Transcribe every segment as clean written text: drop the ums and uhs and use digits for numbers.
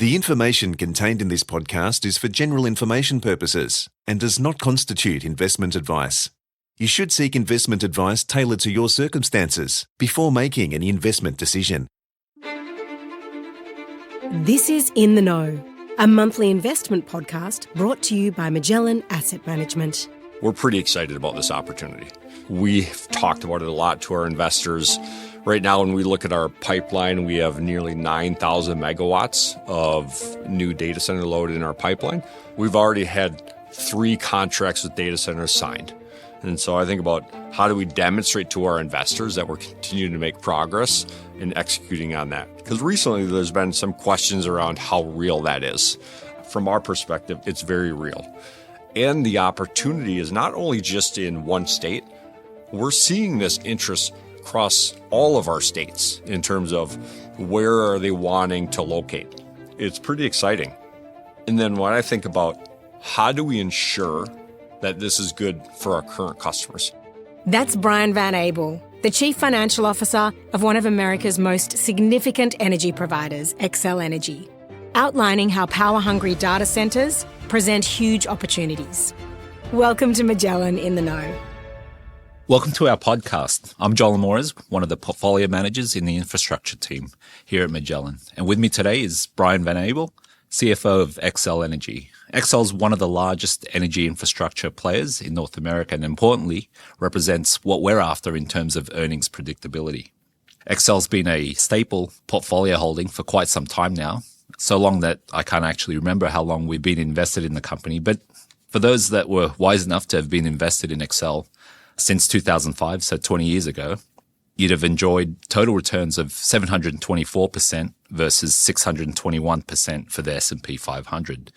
The information contained in this podcast is for general information purposes and does not constitute investment advice. You should seek investment advice tailored to your circumstances before making any investment decision. This is In the Know, a monthly investment podcast brought to you by Magellan Asset Management. We're pretty excited about this opportunity. We've talked about it a lot to our investors. Right now, when we look at our pipeline, we have nearly 9,000 megawatts of new data center load in our pipeline. We've already had 3 contracts with data centers signed. And so I think about how do we demonstrate to our investors that we're continuing to make progress in executing on that? Because recently there's been some questions around how real that is. From our perspective, it's very real. And the opportunity is not only just in one state, we're seeing this interest across all of our states in terms of where are they wanting to locate. It's pretty exciting. And then when I think about how do we ensure that this is good for our current customers? That's Brian Van Abel, the Chief Financial Officer of one of America's most significant energy providers, Xcel Energy, outlining how power-hungry data centres present huge opportunities. Welcome to Magellan in the Know. Welcome to our podcast. I'm Jowell Amores, one of the portfolio managers in the infrastructure team here at Magellan. And with me today is Brian Van Abel, CFO of Xcel Energy. Xcel is one of the largest energy infrastructure players in North America and importantly represents what we're after in terms of earnings predictability. Xcel's been a staple portfolio holding for quite some time now, so long that I can't actually remember how long we've been invested in the company. But for those that were wise enough to have been invested in Xcel since 2005, so 20 years ago, you'd have enjoyed total returns of 724% versus 621% for the S&P 500.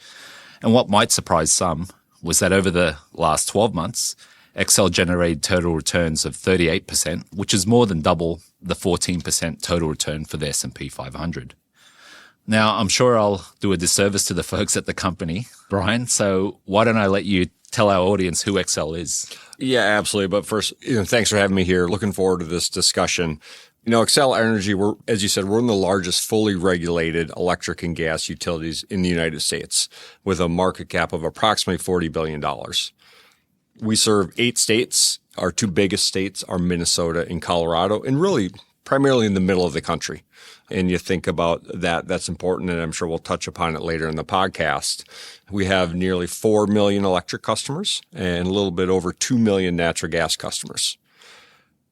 And what might surprise some was that over the last 12 months, Xcel generated total returns of 38%, which is more than double the 14% total return for the S&P 500. Now, I'm sure I'll do a disservice to the folks at the company, Brian, so why don't I let you tell our audience who Xcel is? Yeah, absolutely. But first, thanks for having me here. Looking forward to this discussion. Xcel Energy, as you said, we're one of the largest fully regulated electric and gas utilities in the United States with a market cap of approximately $40 billion. We serve 8 states. Our 2 biggest states are Minnesota and Colorado, and really primarily in the middle of the country. And you think about that, that's important, and I'm sure we'll touch upon it later in the podcast. We have nearly 4 million electric customers and a little bit over 2 million natural gas customers.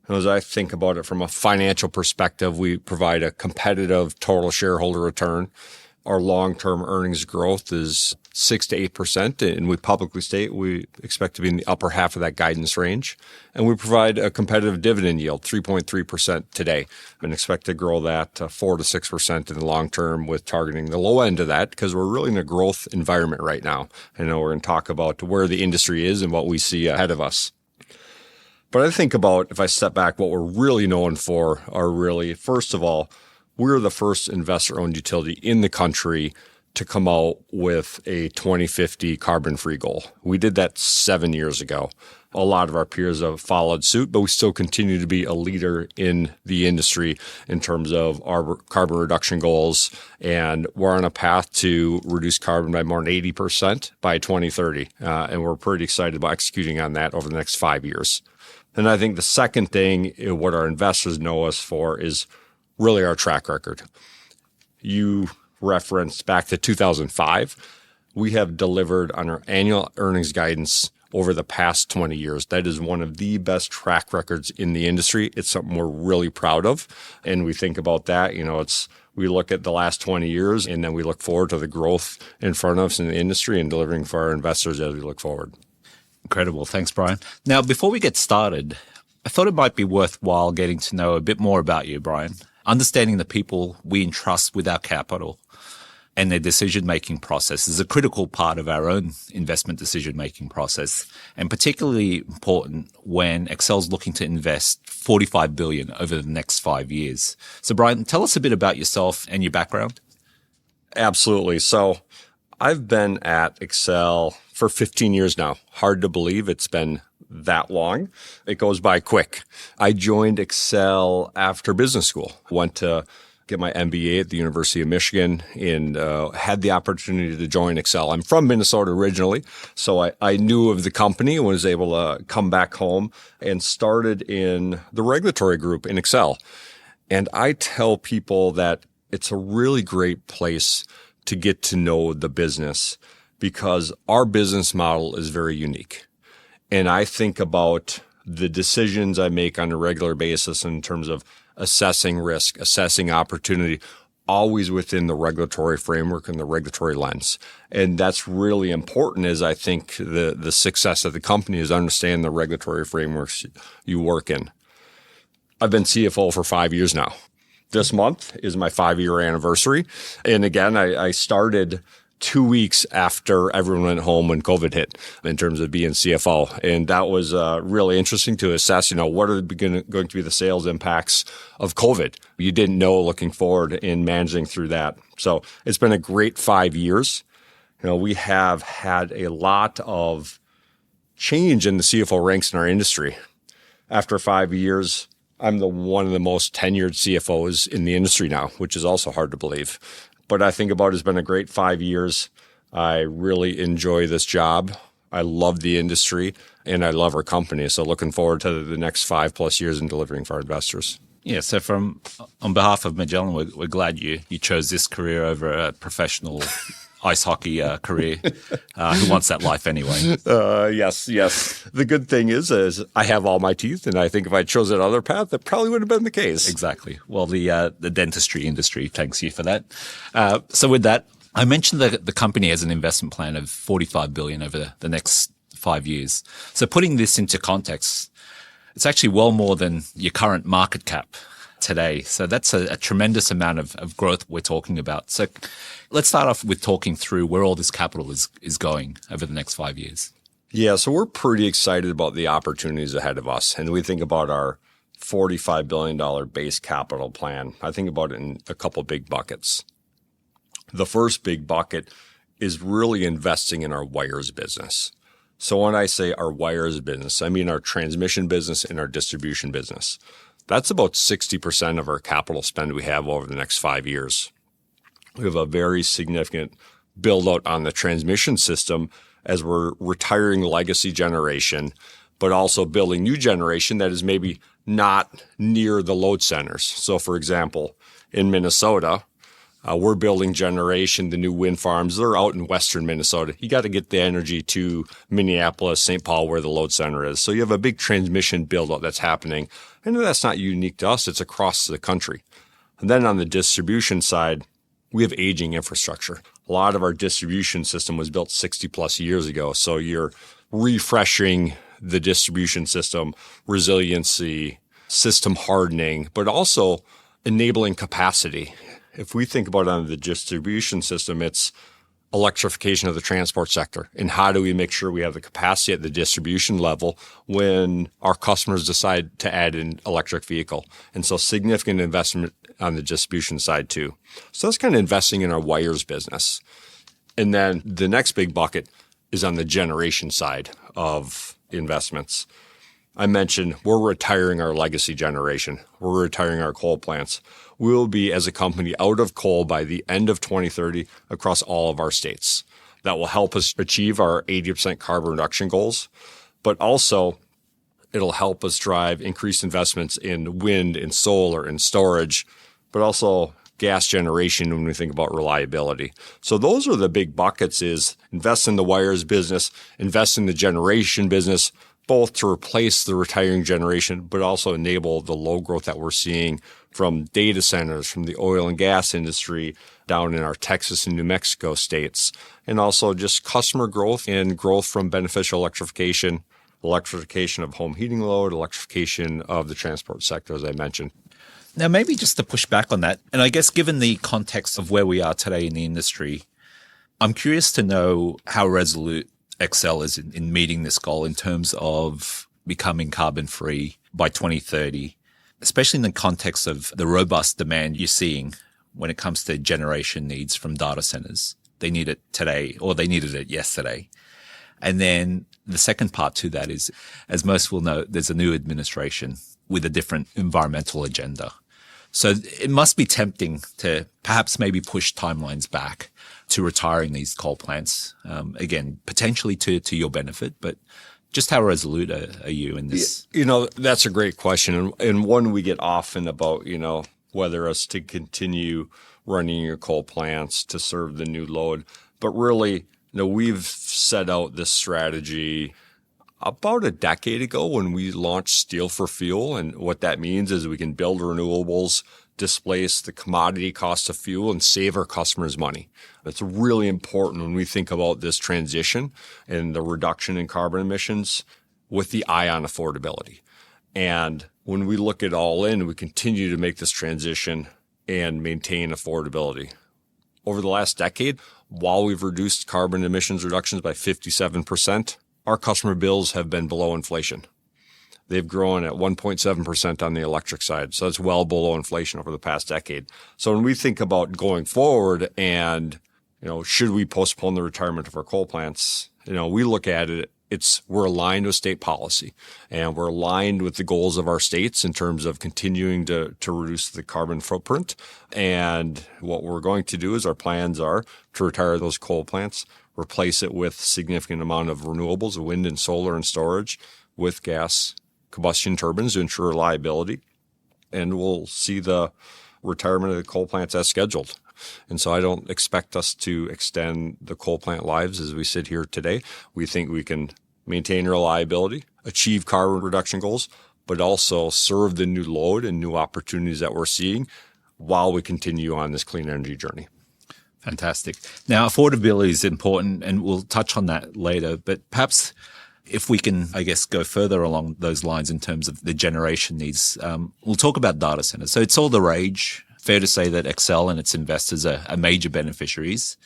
As I think about it from a financial perspective, we provide a competitive total shareholder return. Our long-term earnings growth is 6 to 8%, and we publicly state we expect to be in the upper half of that guidance range. And we provide a competitive dividend yield, 3.3% today, and expect to grow that to 4 to 6% in the long term with targeting the low end of that because we're really in a growth environment right now. I know we're going to talk about where the industry is and what we see ahead of us. But I think about, if I step back, what we're really known for are really, first of all, we're the first investor-owned utility in the country to come out with a 2050 carbon-free goal. We did that 7 years ago. A lot of our peers have followed suit, but we still continue to be a leader in the industry in terms of our carbon reduction goals. And we're on a path to reduce carbon by more than 80% by 2030. And we're pretty excited about executing on that over the next 5 years. And I think the second thing, what our investors know us for is really our track record. You referenced back to 2005. We have delivered on our annual earnings guidance over the past 20 years. That is one of the best track records in the industry. It's something we're really proud of. And we think about that, we look at the last 20 years and then we look forward to the growth in front of us in the industry and delivering for our investors as we look forward. Incredible. Thanks, Brian. Now, before we get started, I thought it might be worthwhile getting to know a bit more about you, Brian. Understanding the people we entrust with our capital and their decision-making process is a critical part of our own investment decision-making process, and particularly important when Xcel's looking to invest $45 billion over the next 5 years. So, Brian, tell us a bit about yourself and your background. Absolutely. So I've been at Xcel for 15 years now. Hard to believe it's been that long. It goes by quick. I joined Xcel after business school. Went to get my MBA at the University of Michigan, and had the opportunity to join Xcel. I'm from Minnesota originally, so I knew of the company and was able to come back home and started in the regulatory group in Xcel. And I tell people that it's a really great place to get to know the business because our business model is very unique. And I think about the decisions I make on a regular basis in terms of assessing risk, assessing opportunity, always within the regulatory framework and the regulatory lens. And that's really important as I think the success of the company is understanding the regulatory frameworks you work in. I've been CFO for 5 years now. This month is my 5-year anniversary. And again, I started 2 weeks after everyone went home when COVID hit in terms of being CFO. And that was really interesting to assess, what are going to be the sales impacts of COVID? You didn't know looking forward in managing through that. So it's been a great 5 years. We have had a lot of change in the CFO ranks in our industry. After 5 years, I'm one of the most tenured CFOs in the industry now, which is also hard to believe. But I think about it's been a great 5 years. I really enjoy this job. I love the industry and I love our company. So looking forward to the next 5+ years in delivering for our investors. Yeah, so on behalf of Magellan, we're glad you chose this career over a professional ice hockey career. Who wants that life anyway? Yes. The good thing is I have all my teeth, and I think if I chose another path, that probably would have been the case. Exactly. Well, the dentistry industry thanks you for that. So with that, I mentioned that the company has an investment plan of $45 billion over the next 5 years. So putting this into context, it's actually well more than your current market cap today. So that's a tremendous amount of growth we're talking about. So let's start off with talking through where all this capital is going over the next 5 years. Yeah, so we're pretty excited about the opportunities ahead of us. And we think about our $45 billion base capital plan. I think about it in a couple big buckets. The first big bucket is really investing in our wires business. So when I say our wires business, I mean our transmission business and our distribution business. That's about 60% of our capital spend we have over the next 5 years. We have a very significant build out on the transmission system as we're retiring legacy generation, but also building new generation that is maybe not near the load centers. So for example, in Minnesota, we're building generation, the new wind farms. They're out in western Minnesota. You got to get the energy to Minneapolis, St. Paul, where the load center is. So you have a big transmission build-out that's happening. And that's not unique to us. It's across the country. And then on the distribution side, we have aging infrastructure. A lot of our distribution system was built 60+ years ago. So you're refreshing the distribution system, resiliency, system hardening, but also enabling capacity. If we think about it on the distribution system, it's electrification of the transport sector. And how do we make sure we have the capacity at the distribution level when our customers decide to add an electric vehicle? And so significant investment on the distribution side too. So that's kind of investing in our wires business. And then the next big bucket is on the generation side of investments. I mentioned we're retiring our legacy generation. We're retiring our coal plants. We'll be, as a company, out of coal by the end of 2030 across all of our states. That will help us achieve our 80% carbon reduction goals, but also it'll help us drive increased investments in wind and solar and storage, but also gas generation when we think about reliability. So those are the big buckets: is invest in the wires business, invest in the generation business, both to replace the retiring generation, but also enable the load growth that we're seeing from data centers, from the oil and gas industry down in our Texas and New Mexico states, and also just customer growth and growth from beneficial electrification of home heating load, electrification of the transport sector, as I mentioned. Now, maybe just to push back on that, and I guess given the context of where we are today in the industry, I'm curious to know how resolute Xcel is in meeting this goal in terms of becoming carbon-free by 2030, especially in the context of the robust demand you're seeing when it comes to generation needs from data centers. They need it today, or they needed it yesterday. And then the second part to that is, as most will know, there's a new administration with a different environmental agenda. So it must be tempting to perhaps maybe push timelines back to retiring these coal plants. Again, potentially to your benefit, but just how resolute are you in this? That's a great question, and one we get often about, whether us to continue running your coal plants to serve the new load. But really, we've set out this strategy about a decade ago when we launched Steel for Fuel. And what that means is we can build renewables, displace the commodity cost of fuel, and save our customers money. That's really important when we think about this transition and the reduction in carbon emissions with the eye on affordability. And when we look at all in, we continue to make this transition and maintain affordability. Over the last decade, while we've reduced carbon emissions reductions by 57%, our customer bills have been below inflation. They've grown at 1.7% on the electric side. So that's well below inflation over the past decade. So when we think about going forward and, should we postpone the retirement of our coal plants, we look at it, we're aligned with state policy and we're aligned with the goals of our states in terms of continuing to reduce the carbon footprint. And what we're going to do is our plans are to retire those coal plants, replace it with significant amount of renewables, wind and solar and storage with gas combustion turbines to ensure reliability. And we'll see the retirement of the coal plants as scheduled. And so I don't expect us to extend the coal plant lives as we sit here today. We think we can maintain reliability, achieve carbon reduction goals, but also serve the new load and new opportunities that we're seeing while we continue on this clean energy journey. Fantastic. Now, affordability is important, and we'll touch on that later, but perhaps if we can, go further along those lines in terms of the generation needs, we'll talk about data centers. So it's all the rage. Fair to say that Xcel and its investors are major beneficiaries.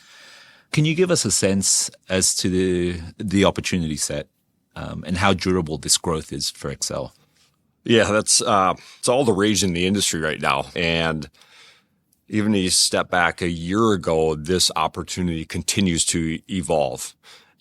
Can you give us a sense as to the opportunity set and how durable this growth is for Xcel? Yeah, it's all the rage in the industry right now. And even if you step back a year ago, this opportunity continues to evolve.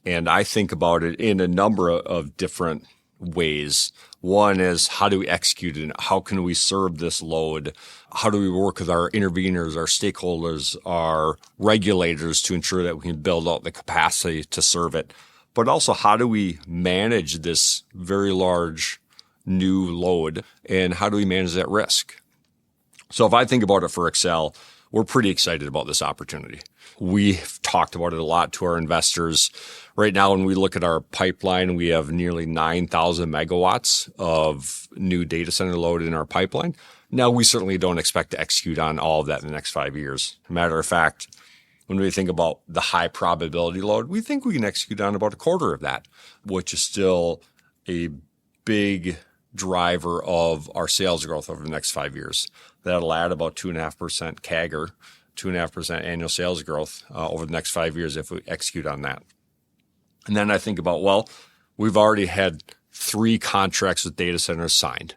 And I think about it in a number of different ways. One is, how do we execute it? How can we serve this load? How do we work with our interveners, our stakeholders, our regulators to ensure that we can build out the capacity to serve it? But also, how do we manage this very large new load, and how do we manage that risk? So if I think about it for Xcel, we're pretty excited about this opportunity. We've talked about it a lot to our investors. Right now, when we look at our pipeline, we have nearly 9,000 megawatts of new data center load in our pipeline. Now, we certainly don't expect to execute on all of that in the next 5 years. Matter of fact, when we think about the high probability load, we think we can execute on about a quarter of that, which is still a big driver of our sales growth over the next 5 years. That'll add about 2.5% CAGR, 2.5% annual sales growth over the next 5 years if we execute on that. And then I think about, we've already had 3 contracts with data centers signed.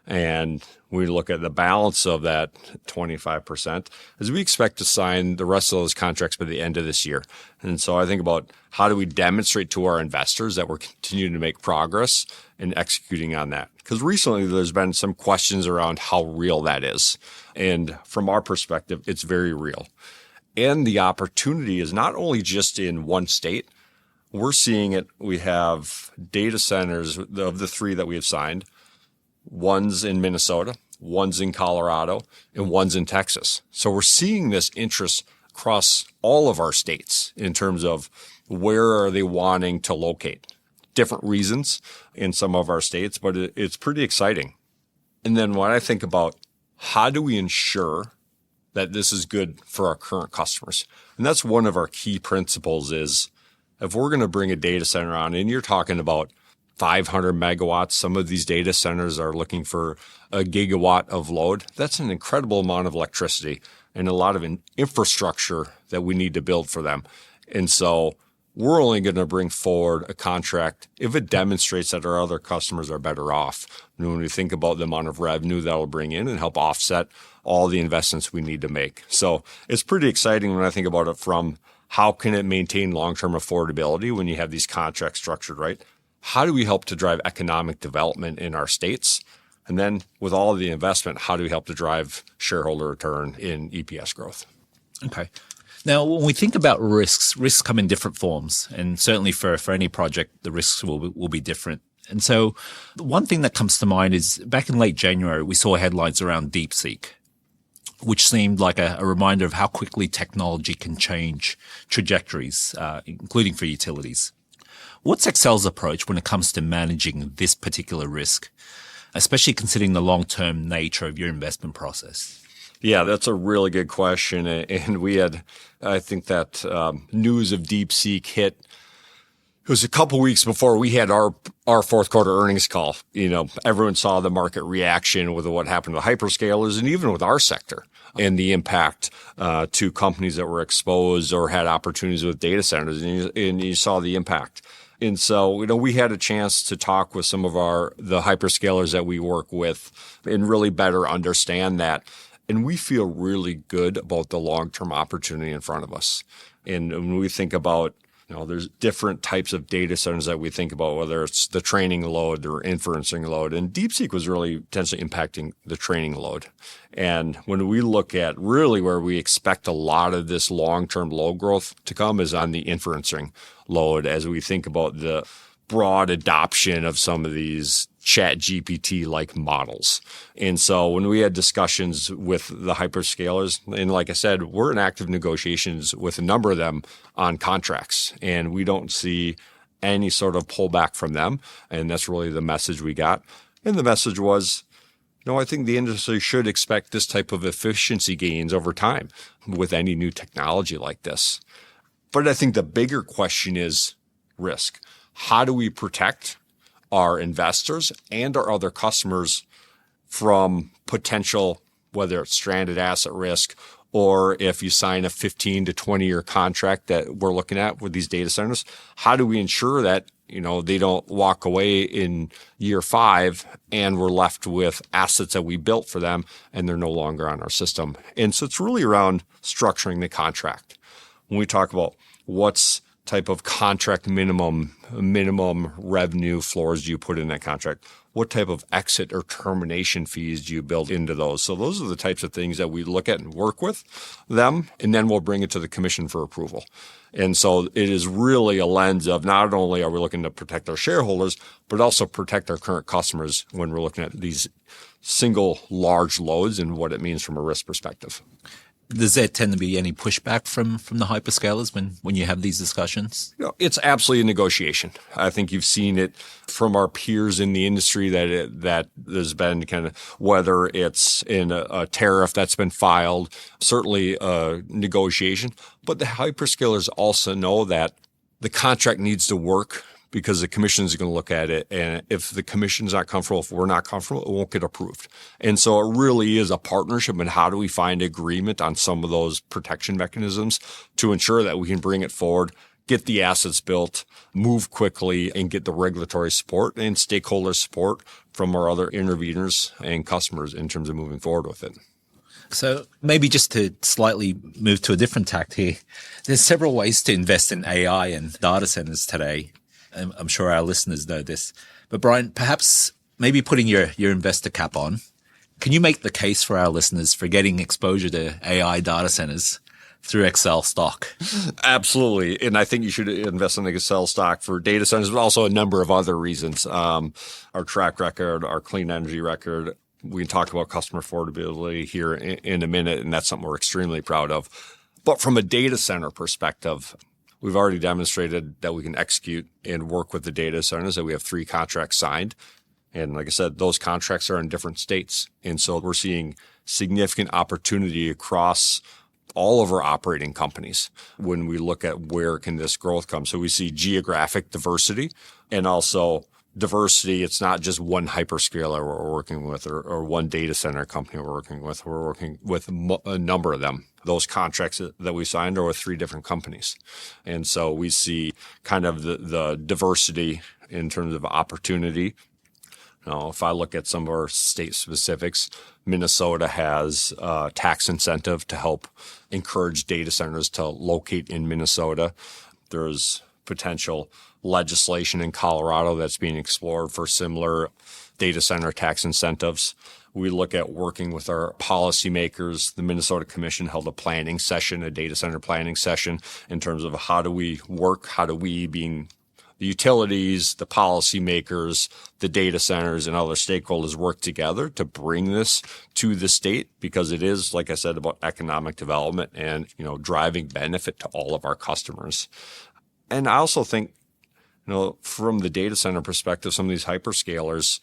And we look at the balance of that 25% as we expect to sign the rest of those contracts by the end of this year. And so I think about, how do we demonstrate to our investors that we're continuing to make progress in executing on that? Because recently there's been some questions around how real that is. And from our perspective, it's very real. And the opportunity is not only just in one state. We're seeing it. We have data centers of the 3 that we have signed. One's in Minnesota, one's in Colorado, and one's in Texas. So we're seeing this interest across all of our states in terms of where are they wanting to locate. Different reasons in some of our states, but it's pretty exciting. And then when I think about, how do we ensure that this is good for our current customers? And that's one of our key principles is, if we're going to bring a data center on, and you're talking about 500 megawatts, some of these data centers are looking for a gigawatt of load. That's an incredible amount of electricity and a lot of infrastructure that we need to build for them. And so we're only going to bring forward a contract if it demonstrates that our other customers are better off. And when we think about the amount of revenue that will bring in and help offset all the investments we need to make. So it's pretty exciting when I think about it from, how can it maintain long-term affordability when you have these contracts structured right? How do we help to drive economic development in our states? And then with all of the investment, how do we help to drive shareholder return in EPS growth? Okay. Now, when we think about risks come in different forms. And certainly for any project, the risks will be different. And so one thing that comes to mind is back in late January, we saw headlines around DeepSeek, which seemed like a reminder of how quickly technology can change trajectories, including for utilities. What's Xcel's approach when it comes to managing this particular risk, especially considering the long-term nature of your investment process? Yeah, that's a really good question. And we had, I think that news of DeepSeek hit. It was a couple weeks before we had our fourth quarter earnings call. Everyone saw the market reaction with what happened to the hyperscalers and even with our sector and the impact to companies that were exposed or had opportunities with data centers. And you saw the impact. And so, we had a chance to talk with some of the hyperscalers that we work with and really better understand that. And we feel really good about the long-term opportunity in front of us. And when we think about, there's different types of data centers that we think about, whether it's the training load or inferencing load. And DeepSeek was really potentially impacting the training load. And when we look at really where we expect a lot of this long-term load growth to come is on the inferencing load as we think about the broad adoption of some of these ChatGPT-like models. And so when we had discussions with the hyperscalers, and like I said, we're in active negotiations with a number of them on contracts, and we don't see any sort of pullback from them. And that's really the message we got. And the message was, I think the industry should expect this type of efficiency gains over time with any new technology like this. But I think the bigger question is risk. How do we protect our investors and our other customers from potential, whether it's stranded asset risk or if you sign a 15 to 20-year contract that we're looking at with these data centers, how do we ensure that, they don't walk away in year 5 and we're left with assets that we built for them and they're no longer on our system? And so it's really around structuring the contract. When we talk about what's type of contract minimum revenue floors do you put in that contract? What type of exit or termination fees do you build into those? So those are the types of things that we look at and work with them, and then we'll bring it to the commission for approval. And so it is really a lens of not only are we looking to protect our shareholders, but also protect our current customers when we're looking at these single large loads and what it means from a risk perspective. Does there tend to be any pushback from the hyperscalers when you have these discussions? It's absolutely a negotiation. I think you've seen it from our peers in the industry that there's been kind of, whether it's in a tariff that's been filed, certainly a negotiation. But the hyperscalers also know that the contract needs to work because the commission is going to look at it. And if the commission's not comfortable, if we're not comfortable, it won't get approved. And so it really is a partnership. And how do we find agreement on some of those protection mechanisms to ensure that we can bring it forward, get the assets built, move quickly, and get the regulatory support and stakeholder support from our other interveners and customers in terms of moving forward with it. So maybe just to slightly move to a different tact here, there's several ways to invest in AI and data centers today. I'm sure our listeners know this. But Brian, perhaps maybe putting your investor cap on, can you make the case for our listeners for getting exposure to AI data centers through Xcel stock? Absolutely. And I think you should invest in the Xcel stock for data centers, but also a number of other reasons. Our track record, our clean energy record. We can talk about customer affordability here in a minute, and that's something we're extremely proud of. But from a data center perspective, we've already demonstrated that we can execute and work with the data centers, that we have 3 contracts signed. And like I said, those contracts are in different states. And so we're seeing significant opportunity across all of our operating companies when we look at where can this growth come. So we see geographic diversity and also diversity. It's not just one hyperscaler we're working with or one data center company we're working with. We're working with a number of them. Those contracts that we signed are with 3 different companies. And so we see kind of the diversity in terms of opportunity. If I look at some of our state specifics, Minnesota has a tax incentive to help encourage data centers to locate in Minnesota. There's potential legislation in Colorado that's being explored for similar data center tax incentives. We look at working with our policymakers. The Minnesota Commission held a planning session, a data center planning session, in terms of how do we work, how do we, being the utilities, the policymakers, the data centers, and other stakeholders work together to bring this to the state, because it is, like I said, about economic development and, driving benefit to all of our customers. And I also think, from the data center perspective, some of these hyperscalers,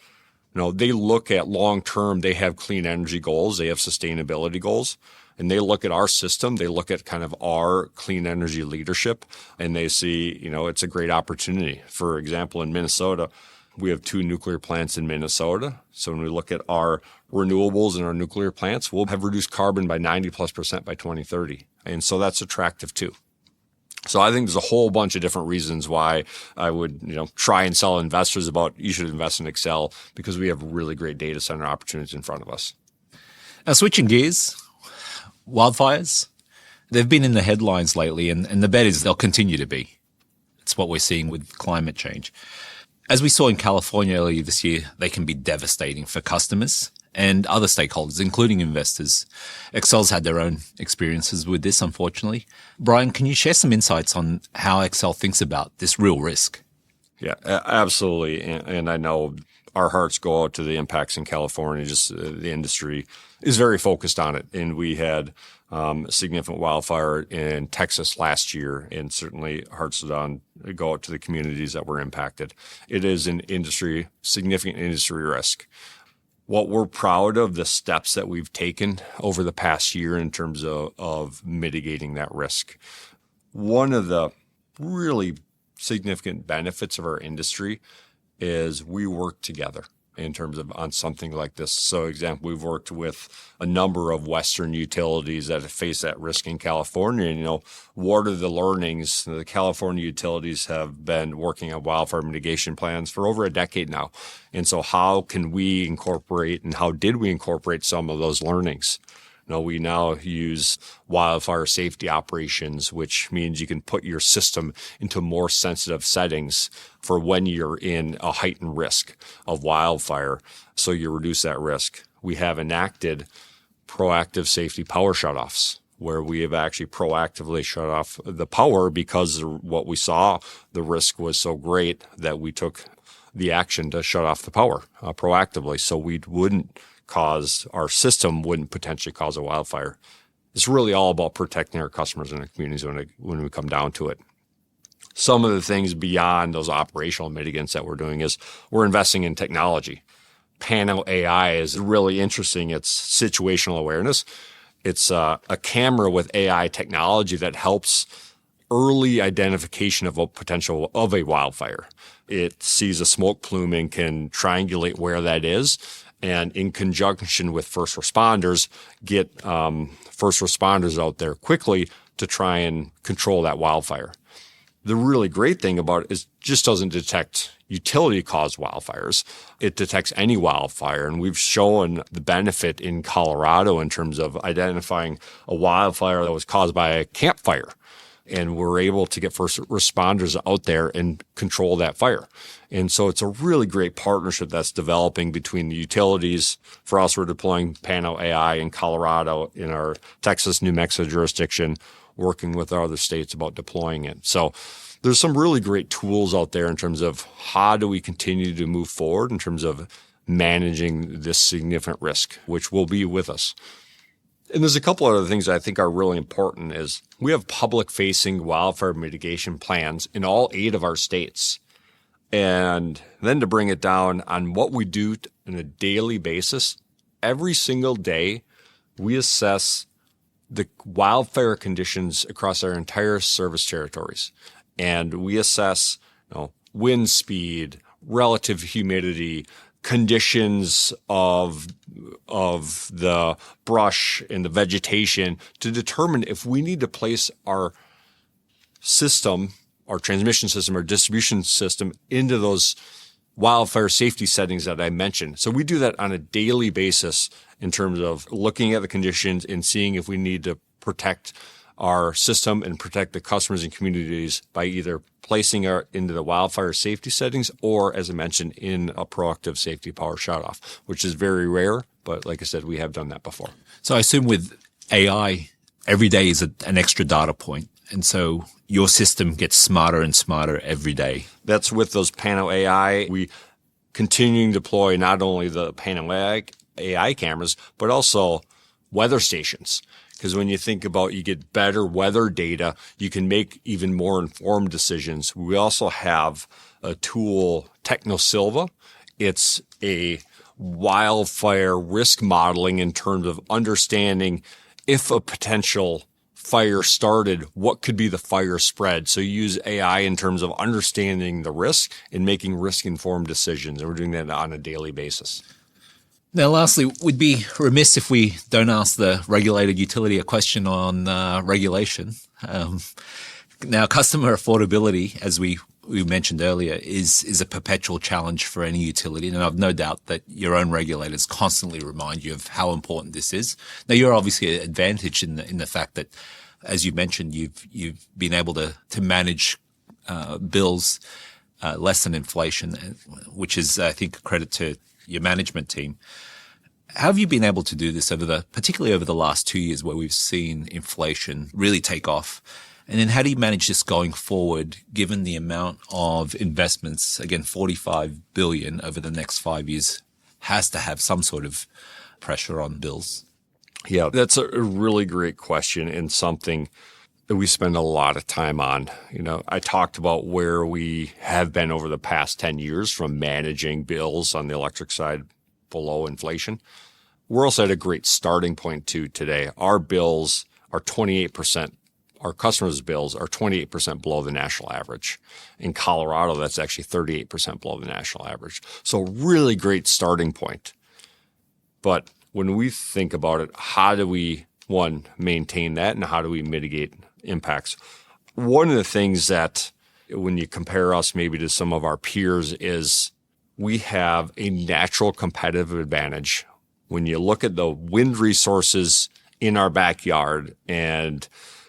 they look at long term, they have clean energy goals, they have sustainability goals, and they look at our system, they look at kind of our clean energy leadership, and they see, it's a great opportunity. For example, in Minnesota, we have 2 nuclear plants in Minnesota. So when we look at our renewables and our nuclear plants, we'll have reduced carbon by 90+% by 2030. And so that's attractive too. So I think there's a whole bunch of different reasons why I would, try and sell investors about you should invest in Xcel, because we have really great data center opportunities in front of us. Now, switching gears, wildfires, they've been in the headlines lately, and the bet is they'll continue to be. It's what we're seeing with climate change. As we saw in California earlier this year, they can be devastating for customers and other stakeholders, including investors. Xcel's had their own experiences with this, unfortunately. Brian, can you share some insights on how Xcel thinks about this real risk? Yeah, absolutely. And I know our hearts go out to the impacts in California. Just the industry is very focused on it. And we had a significant wildfire in Texas last year, and certainly hearts go out to the communities that were impacted. It is an significant industry risk. What we're proud of, the steps that we've taken over the past year in terms of mitigating that risk. One of the really significant benefits of our industry is we work together in terms of on something like this. So, example, we've worked with a number of Western utilities that have faced that risk in California. And, what are the learnings? The California utilities have been working on wildfire mitigation plans for over a decade now. And so how can we incorporate, and how did we incorporate some of those learnings? We now use wildfire safety operations, which means you can put your system into more sensitive settings for when you're in a heightened risk of wildfire, so you reduce that risk. We have enacted proactive safety power shutoffs, where we have actually proactively shut off the power because what we saw, the risk was so great that we took the action to shut off the power proactively, so our system wouldn't potentially cause a wildfire. It's really all about protecting our customers and our communities when we come down to it. Some of the things beyond those operational mitigants that we're doing is we're investing in technology. Pano AI is really interesting. It's situational awareness. It's a camera with AI technology that helps early identification of a potential of a wildfire. It sees a smoke plume and can triangulate where that is, and in conjunction with first responders, get first responders out there quickly to try and control that wildfire. The really great thing about it is it just doesn't detect utility-caused wildfires. It detects any wildfire, and we've shown the benefit in Colorado in terms of identifying a wildfire that was caused by a campfire. And we're able to get first responders out there and control that fire. And so it's a really great partnership that's developing between the utilities. For us, we're deploying Pano AI in Colorado, in our Texas, New Mexico jurisdiction, working with our other states about deploying it. So there's some really great tools out there in terms of how do we continue to move forward in terms of managing this significant risk, which will be with us. And there's a couple other things that I think are really important is we have public-facing wildfire mitigation plans in all 8 of our states. And then to bring it down on what we do on a daily basis, every single day we assess the wildfire conditions across our entire service territories. And we assess wind speed, relative humidity, conditions of the brush and the vegetation to determine if we need to place our system, our transmission system, our distribution system into those wildfire safety settings that I mentioned. So we do that on a daily basis in terms of looking at the conditions and seeing if we need to protect our system and protect the customers and communities by either placing it into the wildfire safety settings or, as I mentioned, in a proactive safety power shutoff, which is very rare. But like I said, we have done that before. So I assume with AI, every day is an extra data point. And so your system gets smarter and smarter every day. That's with those Pano AI. We continuing to deploy not only the Pano AI cameras, but also weather stations. Because when you think about you get better weather data, you can make even more informed decisions. We also have a tool, TechnoSilva. It's a wildfire risk modeling in terms of understanding if a potential fire started, what could be the fire spread. So you use AI in terms of understanding the risk and making risk-informed decisions. And we're doing that on a daily basis. Now, lastly, we'd be remiss if we don't ask the regulated utility a question on regulation. Now, customer affordability, as we mentioned earlier, is a perpetual challenge for any utility. And I've no doubt that your own regulators constantly remind you of how important this is. Now, you're obviously advantaged in the fact that, as you mentioned, you've been able to manage bills less than inflation, which is, I think, a credit to your management team. How have you been able to do this particularly over the last 2 years where we've seen inflation really take off? And then how do you manage this going forward, given the amount of investments, again, $45 billion over the next 5 years has to have some sort of pressure on bills? Yeah, that's a really great question and something that we spend a lot of time on. You know, I talked about where we have been over the past 10 years from managing bills on the electric side below inflation. We're also at a great starting point too today. Our bills are 28%. Our customers' bills are 28% below the national average. In Colorado, that's actually 38% below the national average. So really great starting point. But when we think about it, how do we, one, maintain that and how do we mitigate impacts? One of the things that when you compare us maybe to some of our peers is we have a natural competitive advantage. When you look at the wind resources in our backyard, and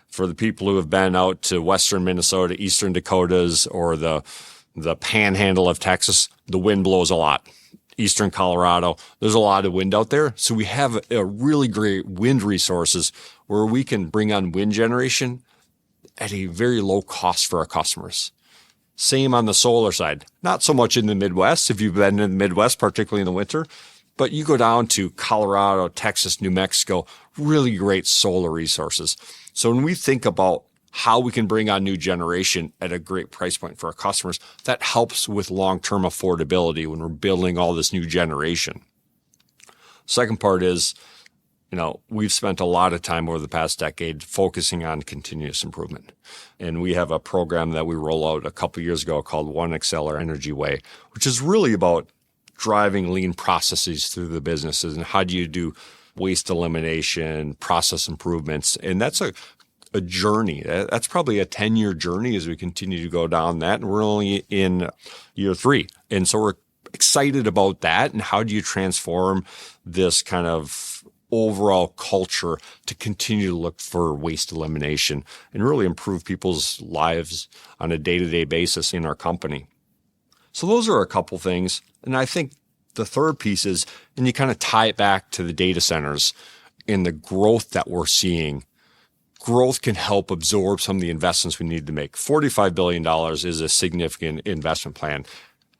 for the people who have been out to western Minnesota, eastern Dakotas, or the panhandle of Texas, the wind blows a lot. Eastern Colorado, there's a lot of wind out there. So we have a really great wind resources where we can bring on wind generation at a very low cost for our customers. Same on the solar side. Not so much in the Midwest, if you've been in the Midwest, particularly in the winter, but you go down to Colorado, Texas, New Mexico, really great solar resources. So when we think about how we can bring on new generation at a great price point for our customers, that helps with long-term affordability when we're building all this new generation. Second part is, we've spent a lot of time over the past decade focusing on continuous improvement. And we have a program that we rolled out a couple years ago called One Xcel Energy Way, which is really about driving lean processes through the businesses and how do you do waste elimination, process improvements. And that's a journey. That's probably a 10-year journey as we continue to go down that. And we're only in year 3. And so we're excited about that. And how do you transform this kind of overall culture to continue to look for waste elimination and really improve people's lives on a day-to-day basis in our company? So those are a couple things. And I think the third piece is, and you kind of tie it back to the data centers and the growth that we're seeing. Growth can help absorb some of the investments we need to make. $45 billion is a significant investment plan.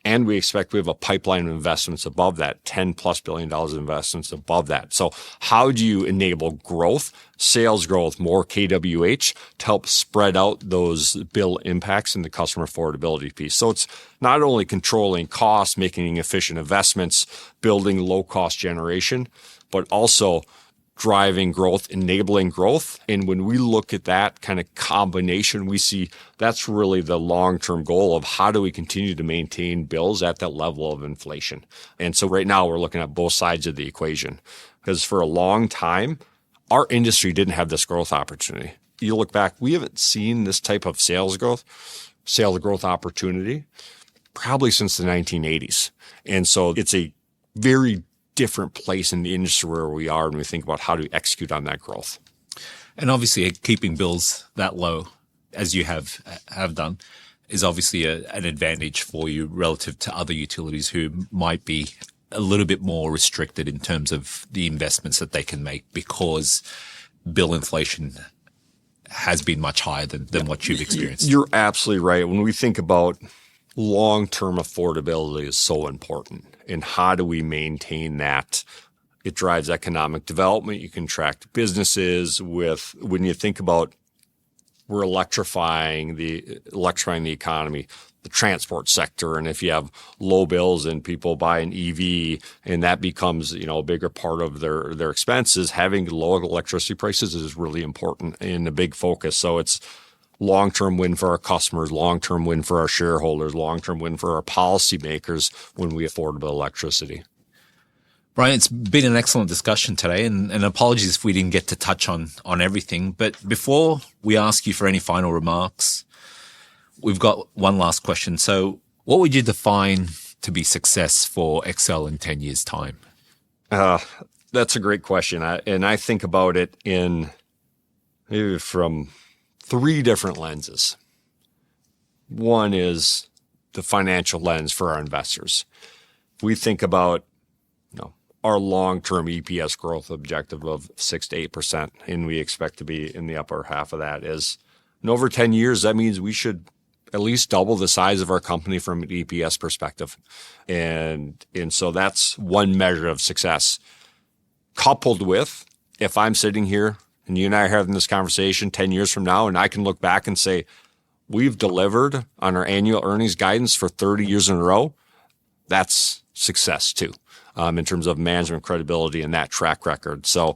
And we expect we have a pipeline of investments above that, $10+ billion of investments above that. So how do you enable growth, sales growth, more KWH to help spread out those bill impacts in the customer affordability piece? So it's not only controlling costs, making efficient investments, building low-cost generation, but also driving growth, enabling growth. And when we look at that kind of combination, we see that's really the long-term goal of how do we continue to maintain bills at that level of inflation. And so right now we're looking at both sides of the equation because for a long time, our industry didn't have this growth opportunity. You look back, we haven't seen this type of sales growth opportunity probably since the 1980s. And so it's a very different place in the industry where we are when we think about how to execute on that growth. And obviously keeping bills that low, as you have done, is obviously an advantage for you relative to other utilities who might be a little bit more restricted in terms of the investments that they can make because bill inflation has been much higher than what you've experienced. You're absolutely right. When we think about long-term affordability is so important. And how do we maintain that? It drives economic development. You can attract businesses with, when you think about we're electrifying the economy, the transport sector. And if you have low bills and people buy an EV and that becomes, a bigger part of their expenses, having low electricity prices is really important and a big focus. So it's long-term win for our customers, long-term win for our shareholders, long-term win for our policymakers when we affordable electricity. Brian, it's been an excellent discussion today, and apologies if we didn't get to touch on everything. But before we ask you for any final remarks, we've got one last question. So what would you define to be success for Xcel in 10 years' time? That's a great question. I think about it in maybe from 3 different lenses. One is the financial lens for our investors. We think about our long-term EPS growth objective of 6 to 8%, and we expect to be in the upper half of that. In over 10 years, that means we should at least double the size of our company from an EPS perspective. And so that's one measure of success. Coupled with, if I'm sitting here and you and I are having this conversation 10 years from now, and I can look back and say, we've delivered on our annual earnings guidance for 30 years in a row, that's success too, in terms of management credibility and that track record. So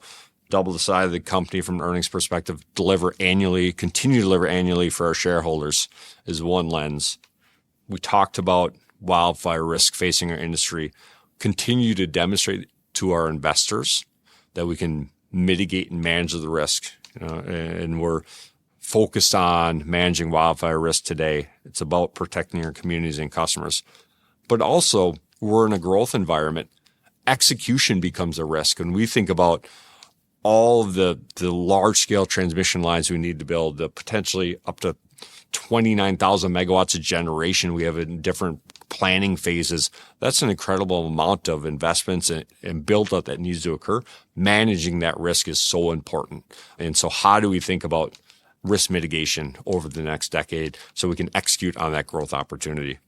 double the size of the company from an earnings perspective, continue to deliver annually for our shareholders is one lens. We talked about wildfire risk facing our industry, continue to demonstrate to our investors that we can mitigate and manage the risk. And we're focused on managing wildfire risk today. It's about protecting our communities and customers. But also, we're in a growth environment. Execution becomes a risk. And we think about all of the large-scale transmission lines we need to build, the potentially up to 29,000 megawatts of generation we have in different planning phases. That's an incredible amount of investments and build-up that needs to occur. Managing that risk is so important. And so how do we think about risk mitigation over the next decade so we can execute on that growth opportunity?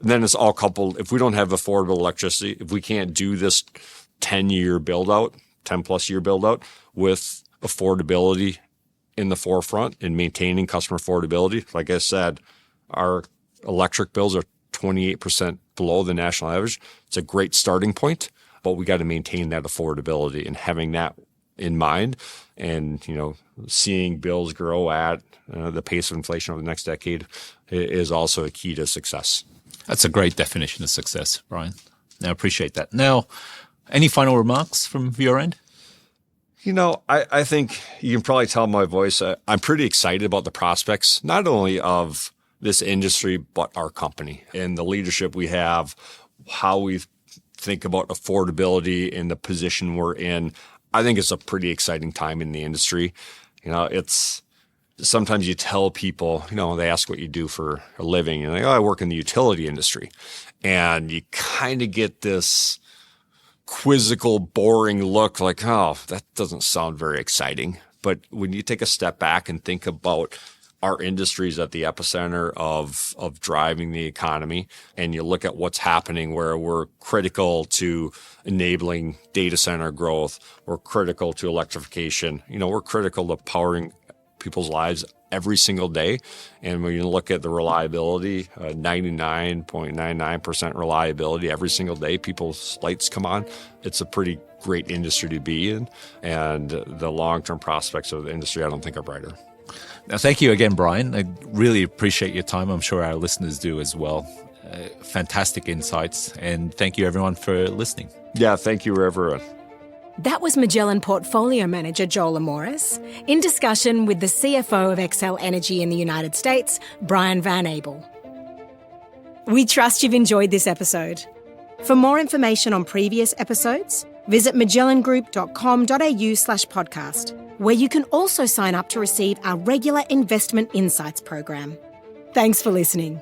And then it's all coupled. If we don't have affordable electricity, if we can't do this 10-year build-out, 10-plus year build-out with affordability in the forefront and maintaining customer affordability, like I said, our electric bills are 28% below the national average. It's a great starting point, but we got to maintain that affordability, and having that in mind and, seeing bills grow at the pace of inflation over the next decade is also a key to success. That's a great definition of success, Brian. I appreciate that. Now, any final remarks from your end? I think you can probably tell my voice. I'm pretty excited about the prospects, not only of this industry, but our company and the leadership we have, how we think about affordability and the position we're in. I think it's a pretty exciting time in the industry. It's sometimes you tell people, they ask what you do for a living, and I work in the utility industry. And you kind of get this quizzical, boring look like, that doesn't sound very exciting. But when you take a step back and think about our industries at the epicenter of driving the economy, and you look at what's happening where we're critical to enabling data center growth, we're critical to electrification, we're critical to powering people's lives every single day. And when you look at the reliability, 99.99% reliability every single day, people's lights come on. It's a pretty great industry to be in. And the long-term prospects of the industry, I don't think are brighter. Now, thank you again, Brian. I really appreciate your time. I'm sure our listeners do as well. Fantastic insights. And thank you, everyone, for listening. Yeah, thank you, everyone. That was Magellan Portfolio Manager Jowell Amores in discussion with the CFO of Xcel Energy in the United States, Brian Van Abel. We trust you've enjoyed this episode. For more information on previous episodes, visit magellangroup.com.au/podcast where you can also sign up to receive our regular Investment Insights program. Thanks for listening.